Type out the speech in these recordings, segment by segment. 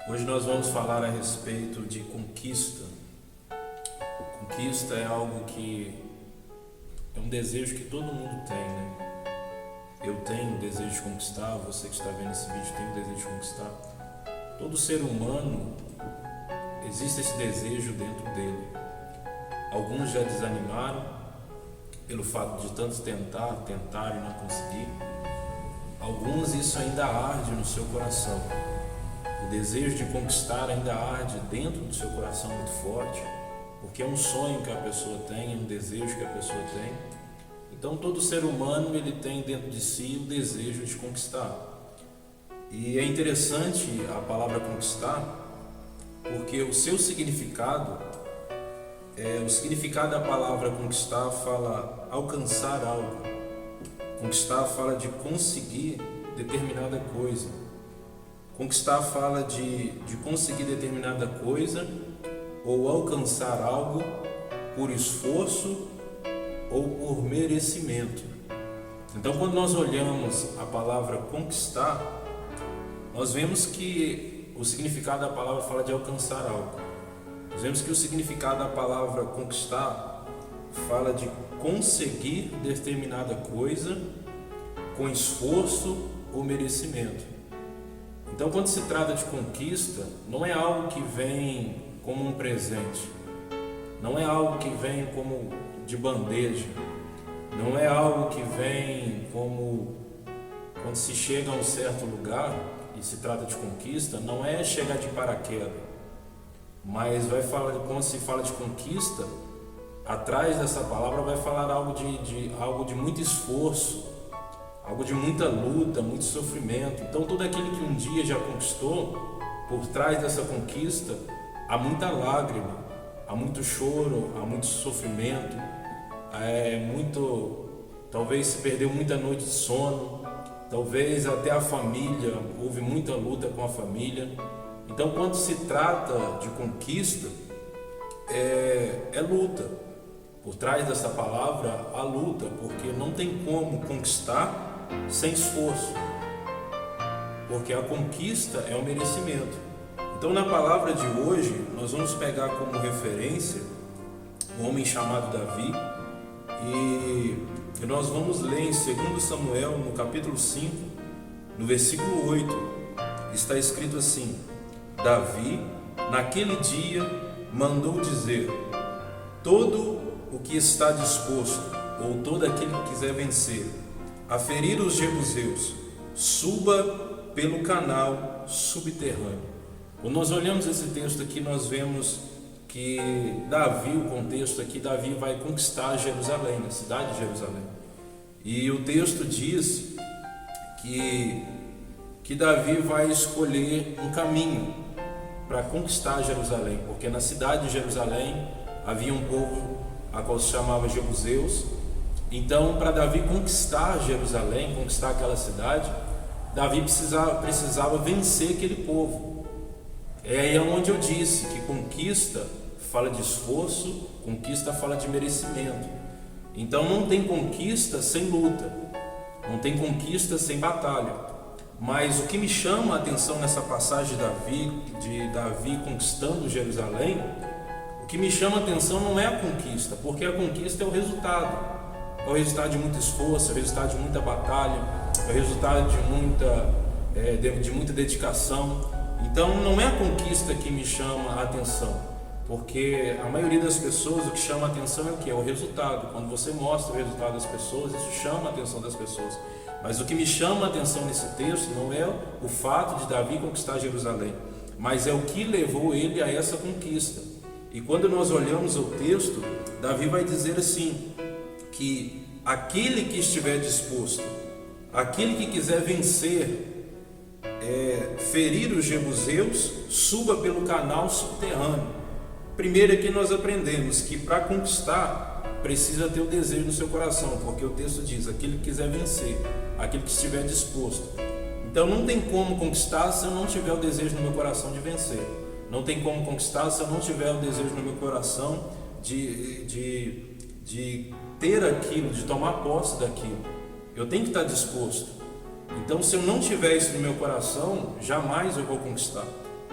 Hoje nós vamos falar a respeito de conquista. Conquista é algo que é um desejo que todo mundo tem, né? Eu tenho o desejo de conquistar, você que está vendo esse vídeo tem o desejo de conquistar. Todo ser humano, existe esse desejo dentro dele. Alguns já desanimaram pelo fato de tanto tentar e não conseguir. Alguns isso ainda arde no seu coração. O desejo de conquistar ainda arde dentro do seu coração muito forte, porque é um sonho que a pessoa tem, é um desejo que a pessoa tem. Então todo ser humano ele tem dentro de si o desejo de conquistar. E é interessante a palavra conquistar, porque o seu significado, o significado da palavra conquistar fala alcançar algo. Conquistar fala de conseguir determinada coisa. Conquistar fala de conseguir determinada coisa ou alcançar algo por esforço ou por merecimento. Então, quando nós olhamos a palavra conquistar, nós vemos que o significado da palavra fala de alcançar algo. Nós vemos que o significado da palavra conquistar fala de conseguir determinada coisa com esforço ou merecimento. Então, quando se trata de conquista, não é algo que vem como um presente, não é algo que vem como de bandeja, não é algo que vem como quando se chega a um certo lugar e se trata de conquista, não é chegar de paraquedas, mas quando se fala de conquista, atrás dessa palavra vai falar algo de muito esforço, algo de muita luta, muito sofrimento. Então todo aquele que um dia já conquistou, por trás dessa conquista, há muita lágrima, há muito choro, há muito sofrimento, talvez se perdeu muita noite de sono, talvez até a família, houve muita luta com a família. Então quando se trata de conquista, é luta. Por trás dessa palavra, há luta, porque não tem como conquistar sem esforço, porque a conquista é um merecimento. Então, na palavra de hoje, nós vamos pegar como referência um homem chamado Davi, e nós vamos ler em 2 Samuel, no capítulo 5, no versículo 8, está escrito assim: Davi, naquele dia, mandou dizer: todo o que está disposto, ou todo aquele que quiser vencer, a ferir os jebuseus, suba pelo canal subterrâneo. Quando nós olhamos esse texto aqui, nós vemos que Davi, o contexto aqui, Davi vai conquistar Jerusalém, a cidade de Jerusalém. E o texto diz que Davi vai escolher um caminho para conquistar Jerusalém, porque na cidade de Jerusalém havia um povo a qual se chamava jebuseus. Então, para Davi conquistar Jerusalém, conquistar aquela cidade, Davi precisava vencer aquele povo. É aí onde eu disse que conquista fala de esforço, conquista fala de merecimento. Então não tem conquista sem luta, não tem conquista sem batalha. Mas o que me chama a atenção nessa passagem de Davi conquistando Jerusalém, o que me chama a atenção não é a conquista, porque a conquista é o resultado. É o resultado de muito esforço, é o resultado de muita batalha, é o resultado de muita dedicação. Então não é a conquista que me chama a atenção, porque a maioria das pessoas, o que chama a atenção é o que? É o resultado. Quando você mostra o resultado das pessoas, isso chama a atenção das pessoas. Mas o que me chama a atenção nesse texto não é o fato de Davi conquistar Jerusalém, mas é o que levou ele a essa conquista. E quando nós olhamos o texto, Davi vai dizer assim, que aquele que estiver disposto, aquele que quiser vencer, ferir os jebuseus, suba pelo canal subterrâneo. Primeiro aqui nós aprendemos que para conquistar precisa ter o desejo no seu coração, porque o texto diz, aquele que quiser vencer, aquele que estiver disposto. Então não tem como conquistar se eu não tiver o desejo no meu coração de vencer. Não tem como conquistar se eu não tiver o desejo no meu coração de ter aquilo, de tomar posse daquilo. Eu tenho que estar disposto. Então, se eu não tiver isso no meu coração, jamais eu vou conquistar.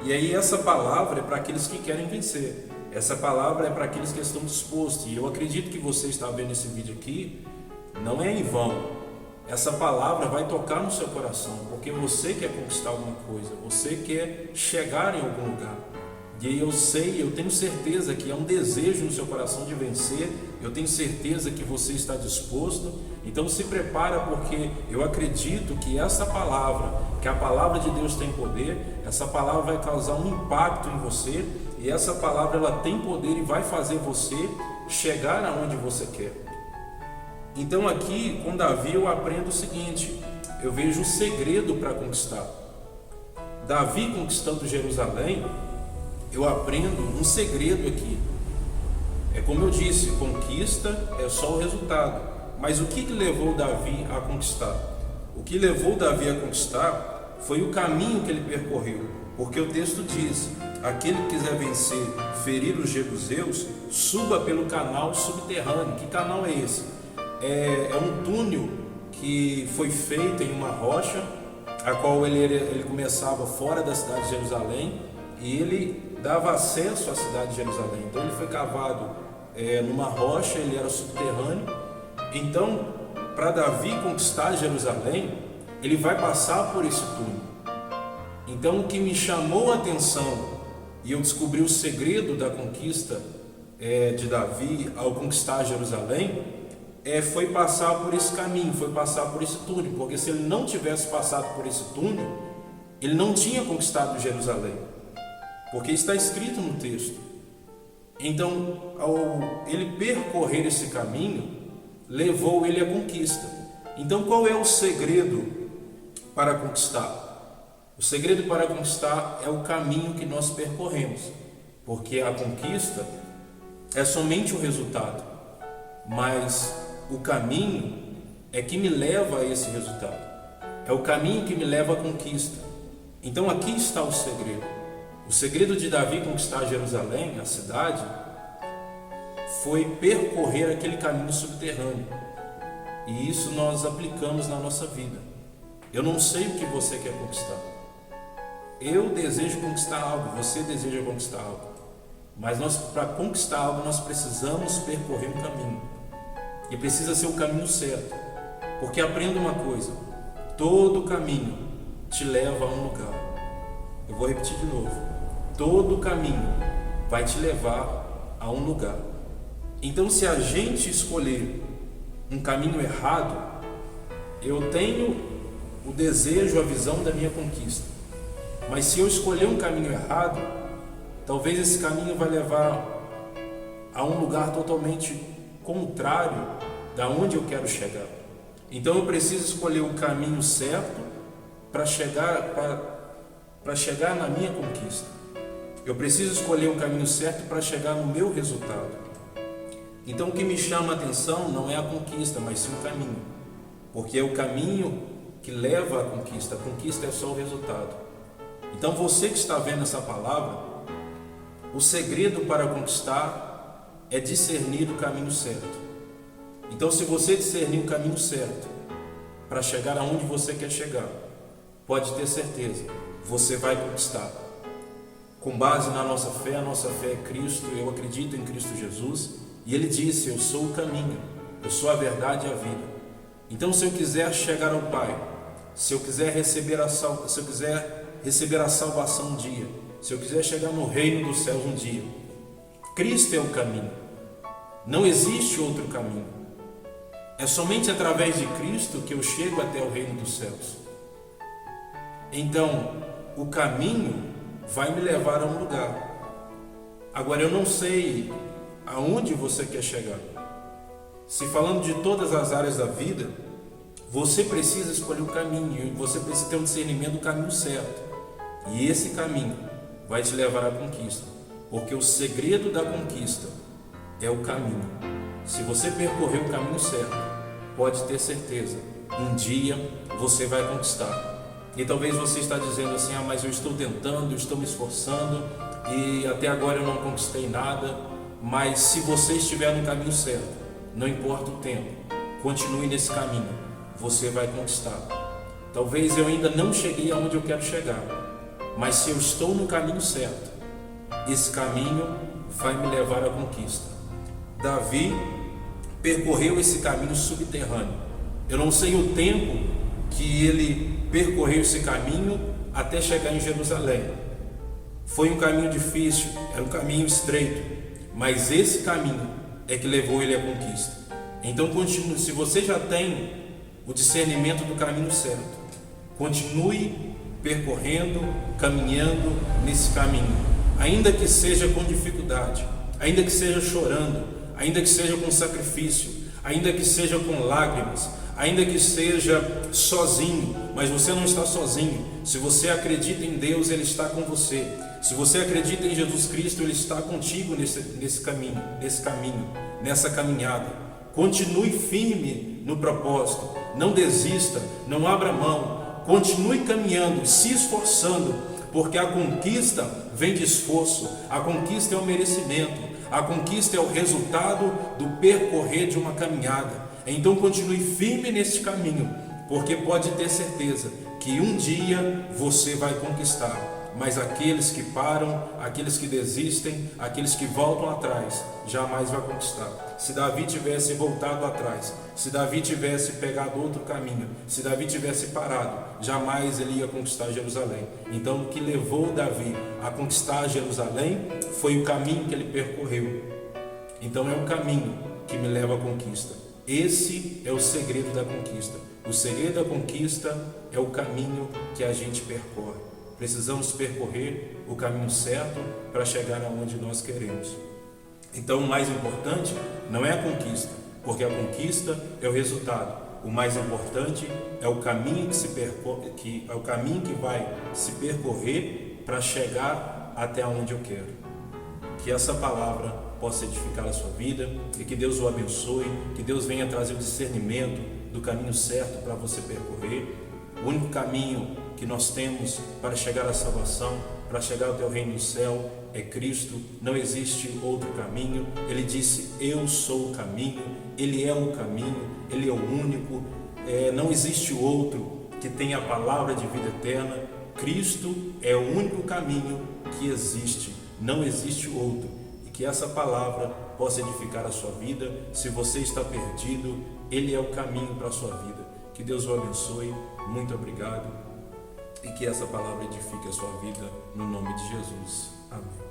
E aí essa palavra é para aqueles que querem vencer. Essa palavra é para aqueles que estão dispostos. E eu acredito que você está vendo esse vídeo aqui, não é em vão. Essa palavra vai tocar no seu coração, porque você quer conquistar alguma coisa, você quer chegar em algum lugar. E eu sei, eu tenho certeza que é um desejo no seu coração de vencer, eu tenho certeza que você está disposto. Então se prepara, porque eu acredito que essa palavra, que a palavra de Deus tem poder, essa palavra vai causar um impacto em você, e essa palavra ela tem poder e vai fazer você chegar aonde você quer. Então aqui com Davi eu aprendo o seguinte, eu vejo o segredo para conquistar. Davi conquistando Jerusalém, eu aprendo um segredo aqui. É como eu disse, conquista é só o resultado. Mas o que levou Davi a conquistar? O que levou Davi a conquistar foi o caminho que ele percorreu. Porque o texto diz, aquele que quiser vencer, ferir os jebuseus, suba pelo canal subterrâneo. Que canal é esse? É um túnel que foi feito em uma rocha, a qual ele começava fora da cidade de Jerusalém, e ele dava acesso à cidade de Jerusalém. Então ele foi cavado numa rocha, ele era subterrâneo. Então, para Davi conquistar Jerusalém, ele vai passar por esse túnel. Então o que me chamou a atenção, e eu descobri o segredo da conquista de Davi ao conquistar Jerusalém, foi passar por esse caminho, foi passar por esse túnel. Porque se ele não tivesse passado por esse túnel, ele não tinha conquistado Jerusalém, porque está escrito no texto. Então, ao ele percorrer esse caminho, levou ele à conquista. Então, qual é o segredo para conquistar? O segredo para conquistar é o caminho que nós percorremos, porque a conquista é somente o resultado, mas o caminho é que me leva a esse resultado, é o caminho que me leva à conquista. Então aqui está o segredo. O segredo de Davi conquistar Jerusalém, a cidade, foi percorrer aquele caminho subterrâneo. E isso nós aplicamos na nossa vida. Eu não sei o que você quer conquistar. Eu desejo conquistar algo, você deseja conquistar algo. Mas para conquistar algo, nós precisamos percorrer um caminho. E precisa ser o caminho certo. Porque aprenda uma coisa, todo caminho te leva a um lugar. Eu vou repetir de novo. Todo caminho vai te levar a um lugar. Então, se a gente escolher um caminho errado, eu tenho o desejo, a visão da minha conquista. Mas se eu escolher um caminho errado, talvez esse caminho vai levar a um lugar totalmente contrário da onde eu quero chegar. Então eu preciso escolher o caminho certo para chegar na minha conquista. Eu preciso escolher o caminho certo para chegar no meu resultado. Então o que me chama a atenção não é a conquista, mas sim o caminho. Porque é o caminho que leva à conquista. A conquista é só o resultado. Então você que está vendo essa palavra, o segredo para conquistar é discernir o caminho certo. Então se você discernir o caminho certo para chegar aonde você quer chegar, pode ter certeza, você vai conquistar. Com base na nossa fé, a nossa fé é Cristo, eu acredito em Cristo Jesus, e Ele disse, eu sou o caminho, eu sou a verdade e a vida. Então se eu quiser chegar ao Pai, se eu quiser receber a salvação um dia, se eu quiser chegar no reino dos céus um dia, Cristo é o caminho, não existe outro caminho. É somente através de Cristo que eu chego até o reino dos céus. Então, o caminho vai me levar a um lugar. Agora, eu não sei aonde você quer chegar. Se falando de todas as áreas da vida, você precisa escolher o caminho, você precisa ter um discernimento do caminho certo. E esse caminho vai te levar à conquista, porque o segredo da conquista é o caminho. Se você percorrer o caminho certo, pode ter certeza, um dia você vai conquistar. E talvez você está dizendo assim, mas eu estou tentando, eu estou me esforçando e até agora eu não conquistei nada. Mas se você estiver no caminho certo, não importa o tempo, continue nesse caminho, você vai conquistar. Talvez eu ainda não cheguei aonde eu quero chegar, Mas se eu estou no caminho certo, esse caminho vai me levar à conquista. Davi percorreu esse caminho subterrâneo. Eu não sei o tempo que ele percorreu esse caminho até chegar em Jerusalém. Foi um caminho difícil, era um caminho estreito, mas esse caminho é que levou ele à conquista. Então continue, se você já tem o discernimento do caminho certo, continue percorrendo, caminhando nesse caminho, ainda que seja com dificuldade, ainda que seja chorando, ainda que seja com sacrifício, ainda que seja com lágrimas, ainda que seja sozinho, mas você não está sozinho. Se você acredita em Deus, Ele está com você. Se você acredita em Jesus Cristo, Ele está contigo nesse caminho, nessa caminhada. Continue firme no propósito, não desista, não abra mão, continue caminhando, se esforçando, porque a conquista vem de esforço, a conquista é o merecimento, a conquista é o resultado do percorrer de uma caminhada. Então continue firme neste caminho, porque pode ter certeza que um dia você vai conquistar. Mas aqueles que param, aqueles que desistem, aqueles que voltam atrás, jamais vai conquistar. Se Davi tivesse voltado atrás, se Davi tivesse pegado outro caminho, se Davi tivesse parado, jamais ele ia conquistar Jerusalém. Então o que levou Davi a conquistar Jerusalém foi o caminho que ele percorreu. Então é o caminho que me leva à conquista. Esse é o segredo da conquista. O segredo da conquista é o caminho que a gente percorre. Precisamos percorrer o caminho certo para chegar aonde nós queremos. Então o mais importante não é a conquista, porque a conquista é o resultado. O mais importante é o caminho é o caminho que vai se percorrer para chegar até onde eu quero. Que essa palavra possa edificar a sua vida e que Deus o abençoe, que Deus venha trazer o discernimento do caminho certo para você percorrer. O único caminho que nós temos para chegar à salvação, para chegar ao teu reino do céu, é Cristo. Não existe outro caminho. Ele disse: eu sou o caminho. Ele é o caminho, Ele é o único. Não existe outro que tenha a palavra de vida eterna. Cristo é o único caminho que existe. Não existe outro. E que essa palavra possa edificar a sua vida. Se você está perdido, Ele é o caminho para a sua vida. Que Deus o abençoe. Muito obrigado. E que essa palavra edifique a sua vida, no nome de Jesus. Amém.